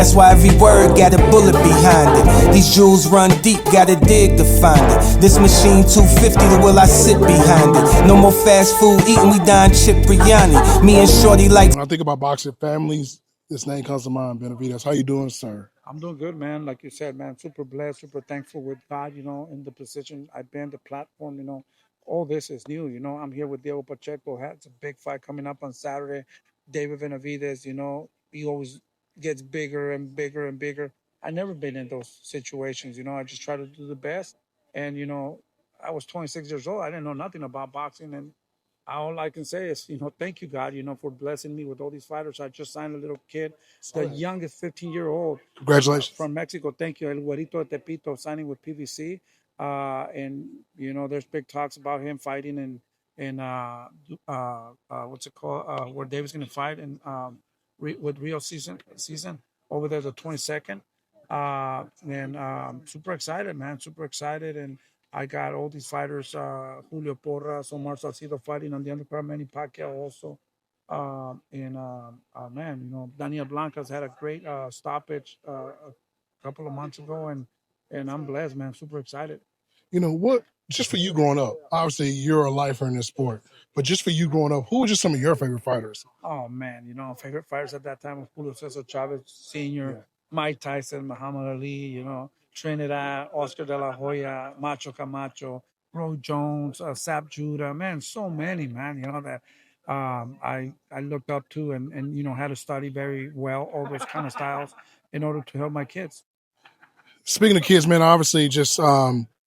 That's why every word got a bullet behind it. These jewels run deep, gotta dig to find it. This machine 250, the will I sit behind it. No more fast food eating, we dine chip biryani. Me and Shorty like. When I think about boxing families, this name comes to mind, Benavidez. How you doing, sir? I'm doing good, man. Like you said, man, super blessed, super thankful with God, in the position I've been, the platform, all this is new. I'm here with Diego Pacheco. Has a big fight coming up on Saturday. David Benavidez, he always gets bigger and bigger and bigger. I never been in those situations, I just try to do the best. And, I was 26 years old. I didn't know nothing about boxing. And all I can say is, thank you, God, for blessing me with all these fighters. I just signed a little kid, the youngest 15-year-old Congratulations. from Mexico. Thank you, El Güerito de Tepito, signing with PBC. And, there's big talks about him fighting what's it called, where David's going to fight with Rio season over there the 22nd. And super excited, man, super excited. And I got all these fighters, Julio Porras, Omar Salcido fighting on the undercard, Manny Pacquiao also. Man, Daniel Blancas had a great stoppage a couple of months ago, and I'm blessed, man, super excited. What, just for you growing up, obviously you're a lifer in this sport, but just for you growing up, who were just some of your favorite fighters? Oh, man, favorite fighters at that time was Julio Cesar Chavez Sr., Mike Tyson, Muhammad Ali, Trinidad, Oscar de la Hoya, Macho Camacho, Roy Jones, Sap Judah, man, so many, man, that I looked up to and had to study very well all those kind of styles in order to help my kids. Speaking of kids, man, obviously just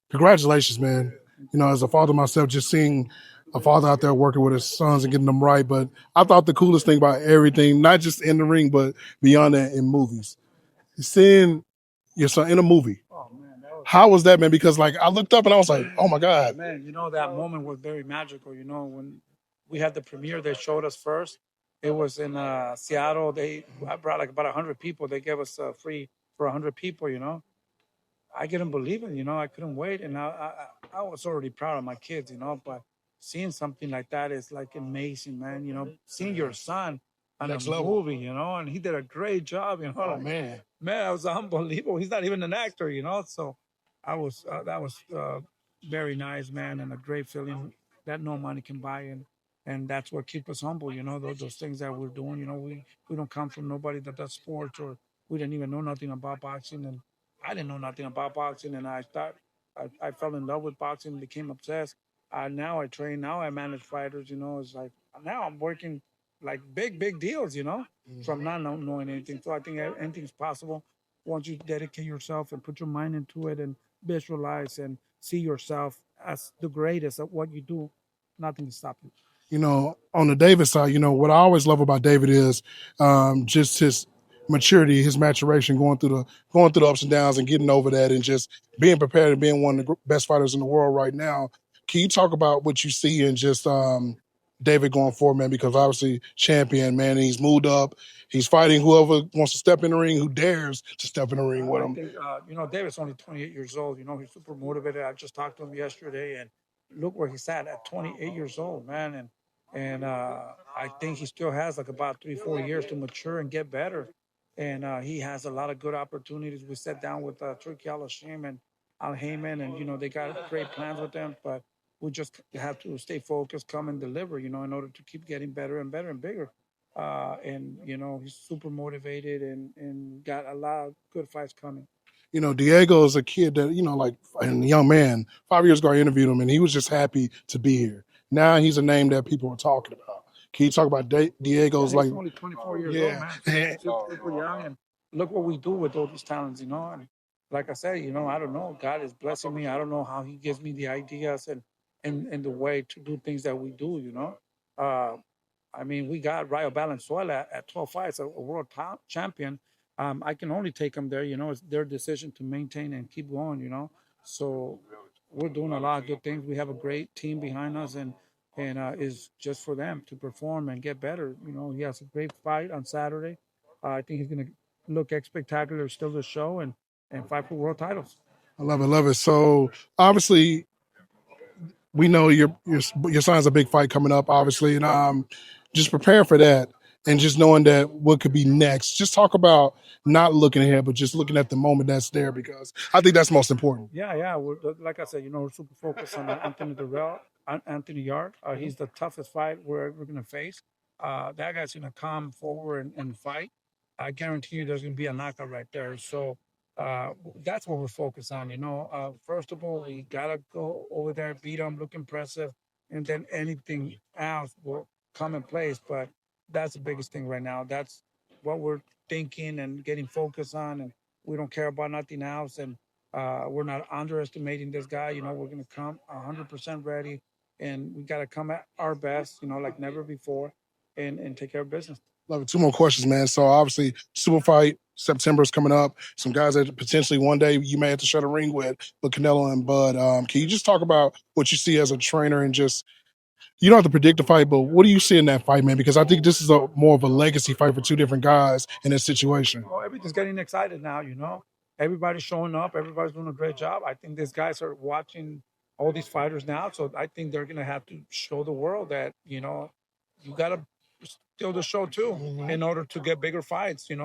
congratulations, man. As a father myself, just seeing a father out there working with his sons and getting them right. But I thought the coolest thing about everything, not just in the ring, but beyond that in movies, seeing your son in a movie. Oh, man, How was that, man? Because I looked up and I was like, oh my God. Man, that moment was very magical. When we had the premiere, they showed us first. It was in Seattle. I brought like about 100 people. They gave us free for 100 people. I couldn't believe it. I couldn't wait, and I was already proud of my kids. But seeing something like that is like amazing, man. Seeing your son on Next a level. movie, and he did a great job. Oh, man. Man, that was unbelievable. He's not even an actor, So that was very nice, man, and a great feeling that no money can buy, and that's what keeps us humble. Those things that we're doing. We don't come from nobody that does sports, or we didn't even know nothing about boxing, and I didn't know nothing about boxing, and I fell in love with boxing, became obsessed. Now I train, now I manage fighters. It's like now I'm working like big deals. From not knowing anything. So I think anything's possible once you dedicate yourself and put your mind into it and visualize and see yourself as the greatest at what you do. Nothing can stop you. On the David side, what I always love about David is just his maturity, his maturation, going through the ups and downs and getting over that, and just being prepared and being one of the best fighters in the world right now. Can you talk about what you see in just David going forward, man? Because obviously champion, man, he's moved up. He's fighting whoever wants to step in the ring, who dares to step in the ring with him. I think, David's only 28 years old. He's super motivated. I just talked to him yesterday, and look where he's at 28 years old, man. And I think he still has like about 3-4 years to mature and get better. And he has a lot of good opportunities. We sat down with Turki Al-Hashim and Al Heyman, and they got great plans with them. But we just have to stay focused, come and deliver, in order to keep getting better and better and bigger. And he's super motivated and got a lot of good fights coming. Diego is a kid that, and a young man. 5 years ago, I interviewed him, and he was just happy to be here. Now he's a name that people are talking about. Can you talk about Diego's he's only 24 years old, man. Super young, and look what we do with all these talents, And like I said, I don't know. God is blessing me. I don't know how He gives me the ideas and the way to do things that we do, we got Rayo Valenzuela at 12 fights, a world champion. I can only take them there. It's their decision to maintain and keep going. So we're doing a lot of good things. We have a great team behind us, and it's just for them to perform and get better. He has a great fight on Saturday. I think he's going to look spectacular, still the show, and fight for world titles. I love it. So obviously, we know your son's a big fight coming up, obviously, and just prepare for that. and just knowing that what could be next. Just talk about not looking ahead, but just looking at the moment that's there, because I think that's most important. Yeah. Like I said, we're super focused on Anthony Yard. He's the toughest fight we're ever going to face. That guy's going to come forward and fight. I guarantee you there's going to be a knockout right there. So that's what we're focused on. First of all, we got to go over there, beat him, look impressive, and then anything else will come in place. But that's the biggest thing right now. That's what we're thinking and getting focused on. And we don't care about nothing else. And we're not underestimating this guy. We're going to come 100% ready, and we got to come at our best, like never before, and take care of business. Love it. Two more questions, man. So obviously, super fight September is coming up. Some guys that potentially one day you may have to share the ring with, but Canelo and Bud. Can you just talk about what you see as a trainer, and just, you don't have to predict the fight, but what do you see in that fight, man? Because I think this is more of a legacy fight for two different guys in this situation. Well, everything's getting excited now. Everybody's showing up. Everybody's doing a great job. I think these guys are watching all these fighters now, so I think they're gonna have to show the world that you gotta steal the show too in order to get bigger fights. You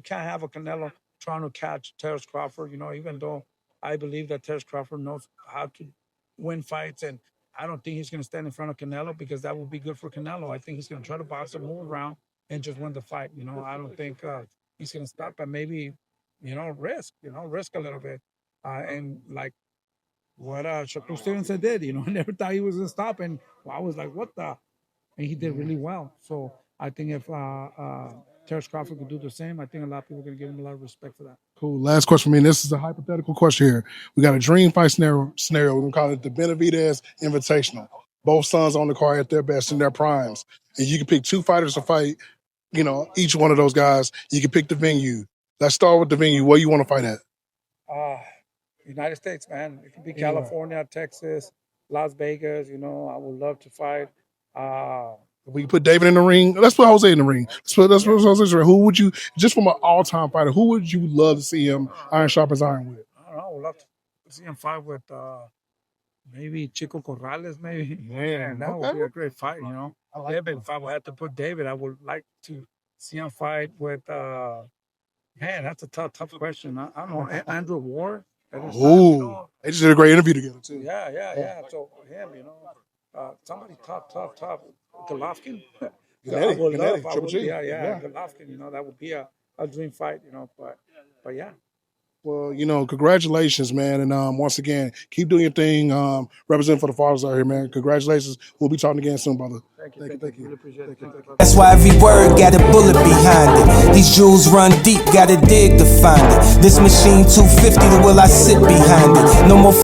can't have a Canelo trying to catch Terrence Crawford. Even though I believe that Terrence Crawford knows how to win fights, and I don't think he's going to stand in front of Canelo because that would be good for Canelo. I think he's going to try to box him, move around, and just win the fight. I don't think he's going to stop, but maybe risk a little bit, and like what Shakur Stevenson did. I never thought he was going to stop, and I was like, what the? And he did really well. So I think if Terrence Crawford could do the same, I think a lot of people are going to give him a lot of respect for that. Cool. Last question for me. And this is a hypothetical question here. We got a dream fight scenario. We're going to call it the Benavidez Invitational. Both sons on the card at their best in their primes. And you can pick two fighters to fight, each one of those guys. You can pick the venue. Let's start with the venue. Where you want to fight at? United States, man. It could be California, Texas, Las Vegas. I would love to fight. We put David in the ring. Let's put Jose in the ring. That's what Jose in the ring. Who would you, just from an all-time fighter, who would you love to see him iron sharp as iron with? I don't know. I would love to see him fight with maybe Chico Corrales, maybe. Yeah, that would be a great fight, I like David, if I would have to put David, I would like to see him fight with, man, that's a tough question. I don't know, Andrew Ward. Ooh, they just did a great interview together, too. Yeah. So him, somebody tough. Golovkin. Gennady, Triple G. Yeah. Golovkin, that would be a dream fight, but yeah. Well, congratulations, man. And once again, keep doing your thing. Representing for the fathers out here, man. Congratulations. We'll be talking again soon, brother. Thank you. Really appreciate it. That's why every word got a bullet behind it. These jewels run deep, gotta dig to find it. This machine 250, the will I sit behind it. No more